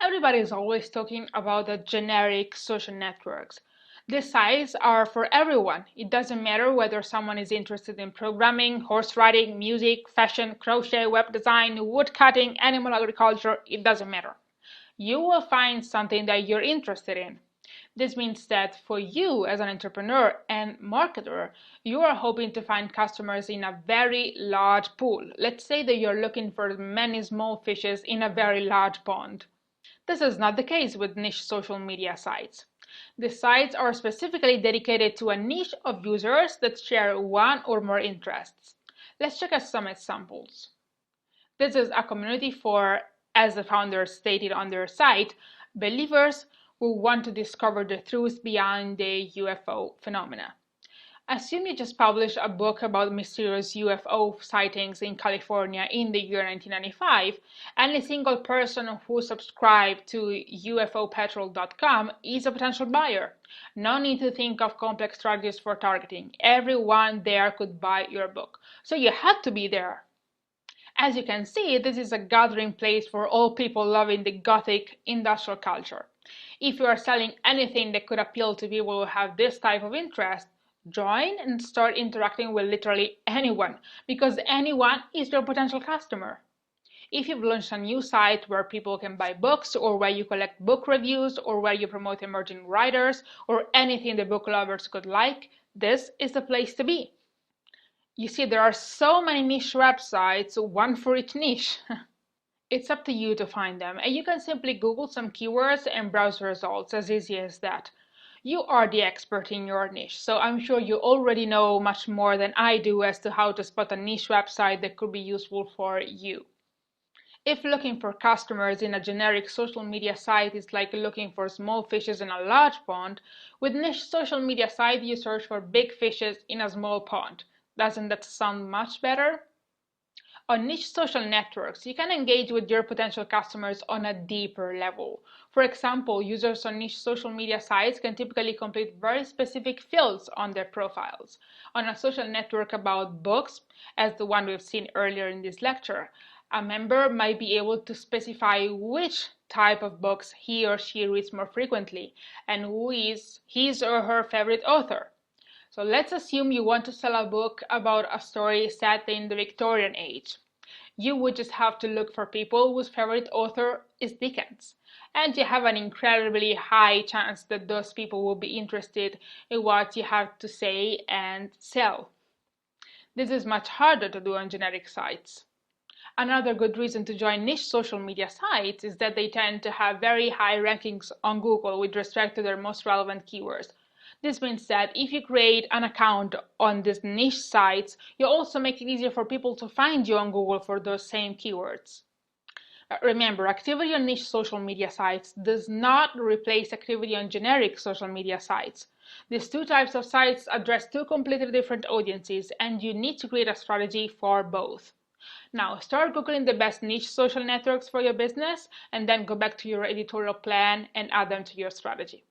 Everybody is always talking about the generic social networks. These sites are for everyone. It doesn't matter whether someone is interested in programming, horse riding, music, fashion, crochet, web design, wood cutting, animal agriculture, it doesn't matter. You will find something that you're interested in. This means that for you as an entrepreneur and marketer, you are hoping to find customers in a very large pool. Let's say that you're looking for many small fishes in a very large pond. This is not the case with niche social media sites. The sites are specifically dedicated to a niche of users that share one or more interests. Let's check out some examples. This is a community for, as the founders stated on their site, believers who want to discover the truth behind the UFO phenomena. Assume you just published a book about mysterious UFO sightings in California in the year 1995, and a single person who subscribed to UFOpetrol.com is a potential buyer. No need to think of complex strategies for targeting. Everyone there could buy your book, so you had to be there. As you can see, this is a gathering place for all people loving the gothic industrial culture. If you are selling anything that could appeal to people who have this type of interest, join and start interacting with literally anyone, because anyone is your potential customer. If you've launched a new site where people can buy books, or where you collect book reviews, or where you promote emerging writers, or anything the book lovers could like, this is the place to be. You see, there are so many niche websites, one for each niche. It's up to you to find them, and you can simply Google some keywords and browse the results, as easy as that. You are the expert in your niche, so I'm sure you already know much more than I do as to how to spot a niche website that could be useful for you. If looking for customers in a generic social media site is like looking for small fishes in a large pond, with niche social media site you search for big fishes in a small pond. Doesn't that sound much better? On niche social networks, you can engage with your potential customers on a deeper level. For example, users on niche social media sites can typically complete very specific fields on their profiles. On a social network about books, as the one we've seen earlier in this lecture, a member might be able to specify which type of books he or she reads more frequently and who is his or her favorite author. So let's assume you want to sell a book about a story set in the Victorian age. You would just have to look for people whose favorite author is Dickens. And you have an incredibly high chance that those people will be interested in what you have to say and sell. This is much harder to do on generic sites. Another good reason to join niche social media sites is that they tend to have very high rankings on Google with respect to their most relevant keywords. This means that if you create an account on these niche sites, you also make it easier for people to find you on Google for those same keywords. Remember, activity on niche social media sites does not replace activity on generic social media sites. These two types of sites address two completely different audiences, and you need to create a strategy for both. Now, start Googling the best niche social networks for your business, and then go back to your editorial plan and add them to your strategy.